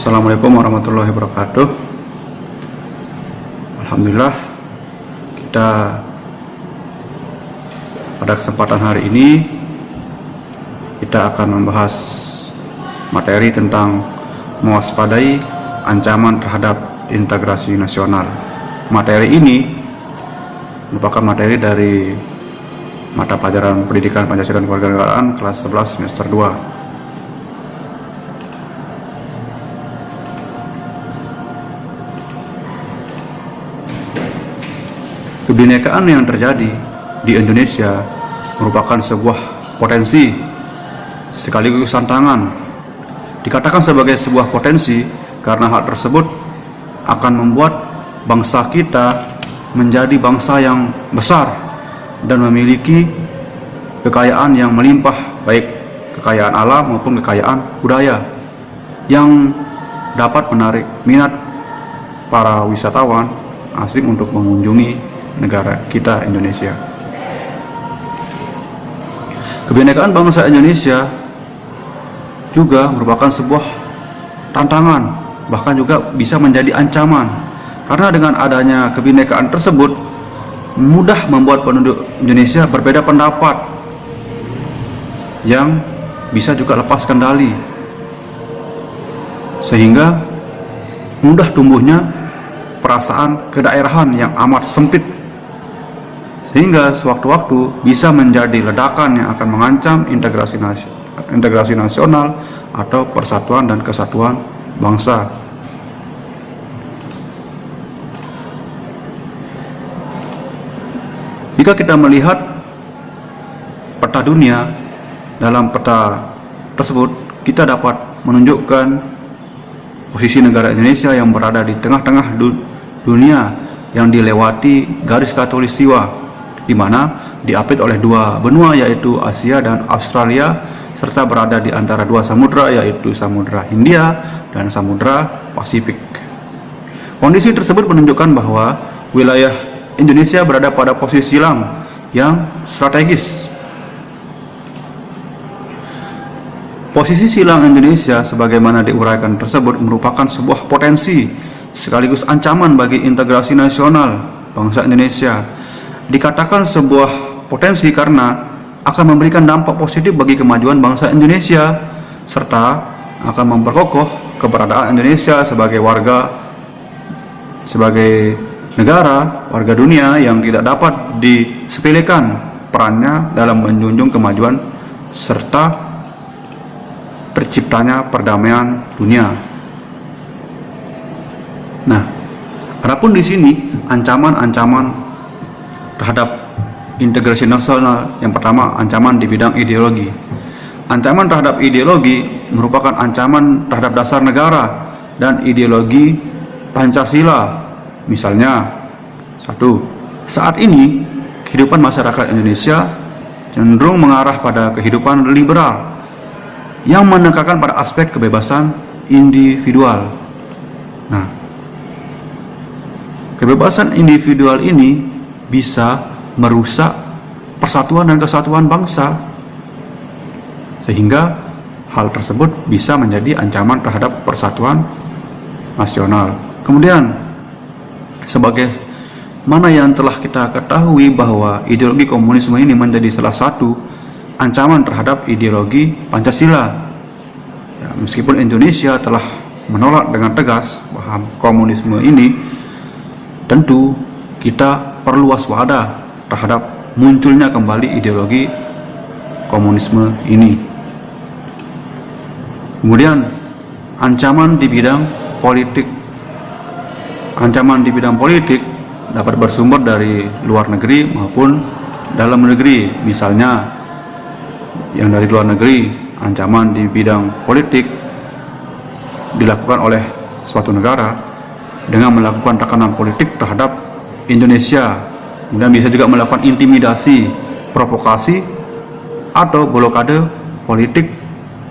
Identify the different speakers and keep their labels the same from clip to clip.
Speaker 1: Assalamualaikum warahmatullahi wabarakatuh. Alhamdulillah, kita pada kesempatan hari ini kita akan membahas materi tentang mewaspadai ancaman terhadap integrasi nasional. Materi ini merupakan materi dari mata pelajaran Pendidikan Pancasila dan Kewarganegaraan kelas 11 semester 2. Kebinekaan yang terjadi di Indonesia merupakan sebuah potensi sekaligus tantangan. Dikatakan sebagai sebuah potensi karena hal tersebut akan membuat bangsa kita menjadi bangsa yang besar dan memiliki kekayaan yang melimpah, baik kekayaan alam maupun kekayaan budaya yang dapat menarik minat para wisatawan asing untuk mengunjungi negara kita, Indonesia. Kebinekaan bangsa Indonesia juga merupakan sebuah tantangan, bahkan juga bisa menjadi ancaman, karena dengan adanya kebinekaan tersebut mudah membuat penduduk Indonesia berbeda pendapat yang bisa juga lepas kendali, sehingga mudah tumbuhnya perasaan kedaerahan yang amat sempit, sehingga sewaktu-waktu bisa menjadi ledakan yang akan mengancam integrasi nasional atau persatuan dan kesatuan bangsa. Jika kita melihat peta dunia, dalam peta tersebut kita dapat menunjukkan posisi negara Indonesia yang berada di tengah-tengah dunia yang dilewati garis khatulistiwa, di mana diapit oleh dua benua, yaitu Asia dan Australia, serta berada di antara dua samudra, yaitu Samudra Hindia dan Samudra Pasifik. Kondisi tersebut menunjukkan bahwa wilayah Indonesia berada pada posisi silang yang strategis. Posisi silang Indonesia sebagaimana diuraikan tersebut merupakan sebuah potensi sekaligus ancaman bagi integrasi nasional bangsa Indonesia. Dikatakan sebuah potensi karena akan memberikan dampak positif bagi kemajuan bangsa Indonesia, serta akan memperkokoh keberadaan Indonesia sebagai negara, warga dunia yang tidak dapat disepelekan perannya dalam menjunjung kemajuan serta terciptanya perdamaian dunia. Nah, adapun di sini ancaman-ancaman terhadap integrasi nasional, yang pertama ancaman di bidang ideologi. Ancaman terhadap ideologi merupakan ancaman terhadap dasar negara dan ideologi Pancasila. Misalnya, satu, saat ini kehidupan masyarakat Indonesia cenderung mengarah pada kehidupan liberal yang menekankan pada aspek kebebasan individual. Nah, kebebasan individual ini bisa merusak persatuan dan kesatuan bangsa, sehingga hal tersebut bisa menjadi ancaman terhadap persatuan nasional. Kemudian, sebagai mana yang telah kita ketahui bahwa ideologi komunisme ini menjadi salah satu ancaman terhadap ideologi Pancasila. Ya, meskipun Indonesia telah menolak dengan tegas paham komunisme ini, tentu kita perlu waspada terhadap munculnya kembali ideologi komunisme ini. Kemudian, ancaman di bidang politik. Ancaman di bidang politik dapat bersumber dari luar negeri maupun dalam negeri. Misalnya, yang dari luar negeri, ancaman di bidang politik dilakukan oleh suatu negara dengan melakukan tekanan politik terhadap Indonesia, dan bisa juga melakukan intimidasi, provokasi, atau blokade politik,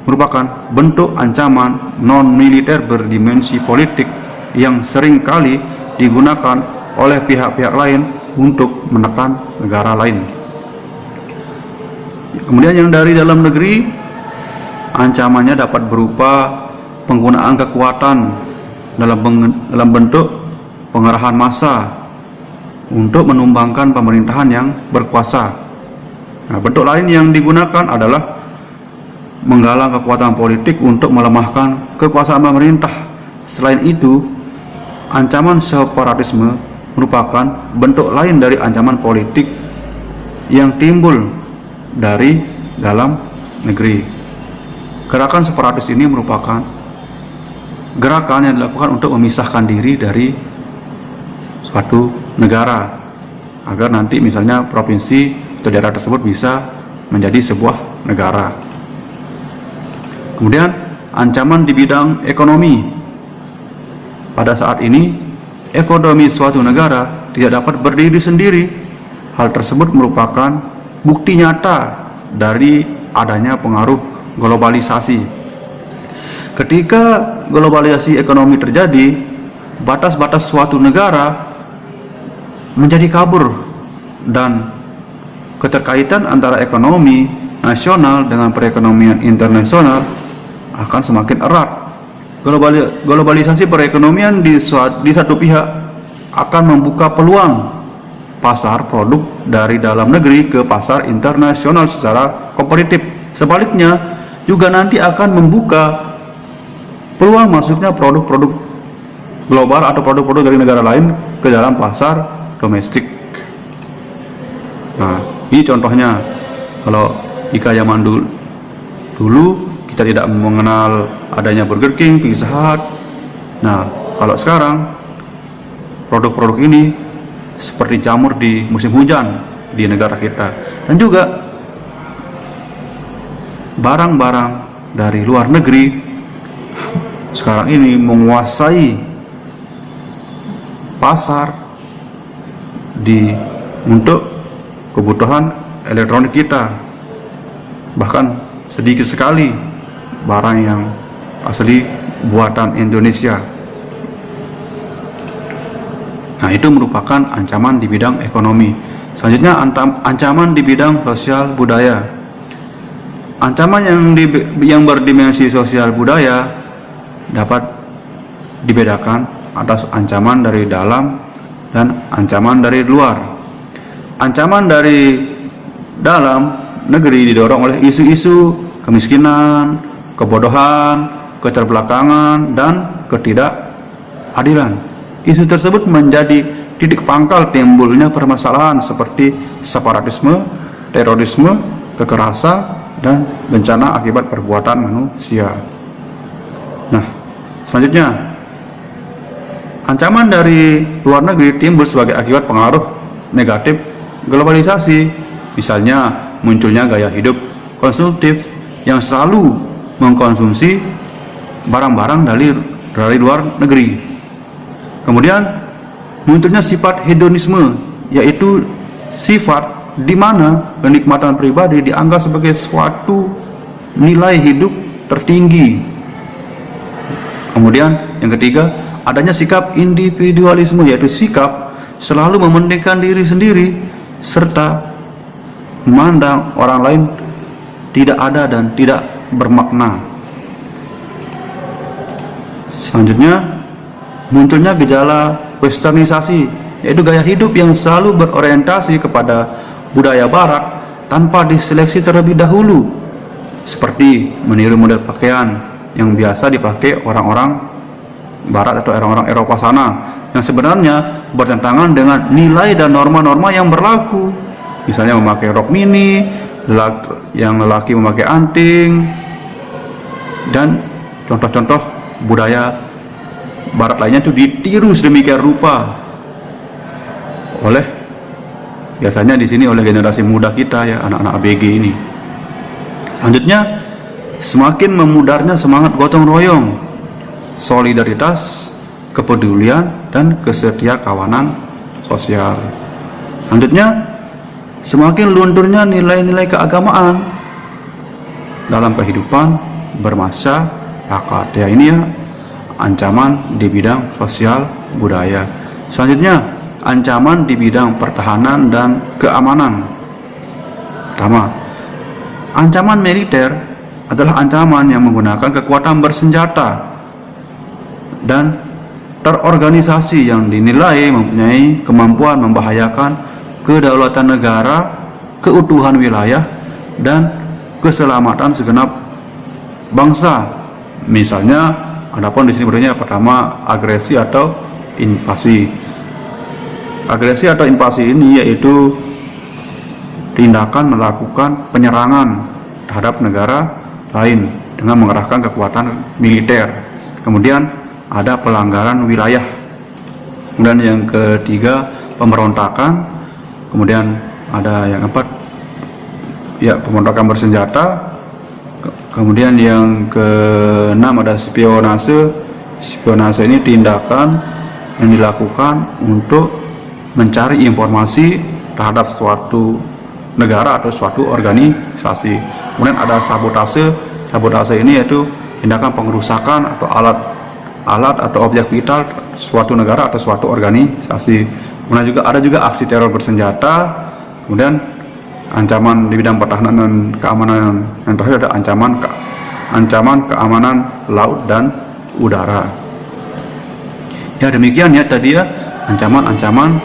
Speaker 1: merupakan bentuk ancaman non-militer berdimensi politik yang seringkali digunakan oleh pihak-pihak lain untuk menekan negara lain. Kemudian yang dari dalam negeri, ancamannya dapat berupa penggunaan kekuatan dalam bentuk pengerahan massa untuk menumbangkan pemerintahan yang berkuasa. Nah, bentuk lain yang digunakan adalah menggalang kekuatan politik untuk melemahkan kekuasaan pemerintah. Selain itu, ancaman separatisme merupakan bentuk lain dari ancaman politik yang timbul dari dalam negeri. Gerakan separatis ini merupakan gerakan yang dilakukan untuk memisahkan diri dari suatu negara, agar nanti misalnya provinsi atau daerah tersebut bisa menjadi sebuah negara. Kemudian ancaman di bidang ekonomi. Pada saat ini ekonomi suatu negara tidak dapat berdiri sendiri. Hal tersebut merupakan bukti nyata dari adanya pengaruh globalisasi. Ketika globalisasi ekonomi terjadi, batas-batas suatu negara menjadi kabur, dan keterkaitan antara ekonomi nasional dengan perekonomian internasional akan semakin erat. Globalisasi perekonomian di satu pihak akan membuka peluang pasar produk dari dalam negeri ke pasar internasional secara kompetitif. Sebaliknya juga nanti akan membuka peluang masuknya produk-produk global atau produk-produk dari negara lain ke dalam pasar domestik. Nah, ini contohnya. Kalau jika zaman dulu kita tidak mengenal adanya Burger King, Pizza Hut. Nah, kalau sekarang produk-produk ini seperti jamur di musim hujan di negara kita, dan juga barang-barang dari luar negeri sekarang ini menguasai pasar untuk kebutuhan elektronik kita. Bahkan sedikit sekali barang yang asli buatan Indonesia. Nah, itu merupakan ancaman di bidang ekonomi. Selanjutnya ancaman di bidang sosial budaya. Ancaman yang berdimensi sosial budaya dapat dibedakan atas ancaman dari dalam dan ancaman dari luar. Ancaman dari dalam negeri didorong oleh isu-isu kemiskinan, kebodohan, keterbelakangan, dan ketidakadilan. Isu tersebut menjadi titik pangkal timbulnya permasalahan seperti separatisme, terorisme, kekerasan, dan bencana akibat perbuatan manusia. Nah, selanjutnya, ancaman dari luar negeri timbul sebagai akibat pengaruh negatif globalisasi, misalnya munculnya gaya hidup konsumtif yang selalu mengkonsumsi barang-barang dari luar negeri. Kemudian munculnya sifat hedonisme, yaitu sifat di mana kenikmatan pribadi dianggap sebagai suatu nilai hidup tertinggi. Kemudian yang ketiga, adanya sikap individualisme, yaitu sikap selalu mementingkan diri sendiri serta memandang orang lain tidak ada dan tidak bermakna. Selanjutnya, munculnya gejala westernisasi, yaitu gaya hidup yang selalu berorientasi kepada budaya barat tanpa diseleksi terlebih dahulu, seperti meniru model pakaian yang biasa dipakai orang-orang barat atau orang-orang Eropa sana, yang sebenarnya bertentangan dengan nilai dan norma-norma yang berlaku. Misalnya memakai rok mini, yang lelaki memakai anting, dan contoh-contoh budaya barat lainnya itu ditiru sedemikian rupa oleh biasanya di sini oleh generasi muda kita, ya, anak-anak ABG ini. Selanjutnya, semakin memudarnya semangat gotong royong, solidaritas, kepedulian, dan kesetiakawanan sosial. Selanjutnya, semakin lunturnya nilai-nilai keagamaan dalam kehidupan bermasyarakat. Ya, ini ya ancaman di bidang sosial budaya. Selanjutnya, ancaman di bidang pertahanan dan keamanan. Pertama, ancaman militer adalah ancaman yang menggunakan kekuatan bersenjata dan terorganisasi yang dinilai mempunyai kemampuan membahayakan kedaulatan negara, keutuhan wilayah, dan keselamatan segenap bangsa. Misalnya, adapun di sini bentuknya pertama agresi atau invasi. Agresi atau invasi ini yaitu tindakan melakukan penyerangan terhadap negara lain dengan mengerahkan kekuatan militer. Kemudian ada pelanggaran wilayah. Kemudian yang ketiga pemberontakan. Kemudian ada yang keempat ya pemberontakan bersenjata. Kemudian yang keenam ada spionase. Spionase ini tindakan yang dilakukan untuk mencari informasi terhadap suatu negara atau suatu organisasi. Kemudian ada sabotase. Sabotase ini yaitu tindakan pengerusakan atau alat atau objek vital suatu negara atau suatu organisasi. Kemudian ada juga aksi teror bersenjata. Kemudian ancaman di bidang pertahanan dan keamanan. Yang terakhir ada ancaman keamanan laut dan udara. Ya demikian ya tadi ya ancaman-ancaman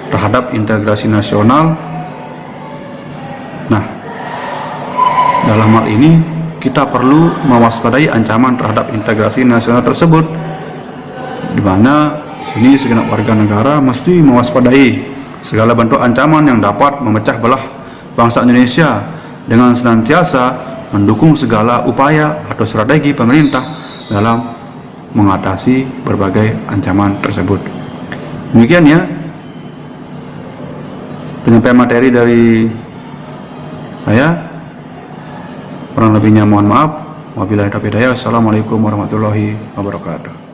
Speaker 1: terhadap integrasi nasional. Nah, dalam hal ini kita perlu mewaspadai ancaman terhadap integrasi nasional tersebut, di mana sini segenap warga negara mesti mewaspadai segala bentuk ancaman yang dapat memecah belah bangsa Indonesia dengan senantiasa mendukung segala upaya atau strategi pemerintah dalam mengatasi berbagai ancaman tersebut. Demikian ya penyampaian materi dari saya. Kurang lebihnya mohon maaf. Wabillahi taufiq hidayah. Assalamualaikum warahmatullahi wabarakatuh.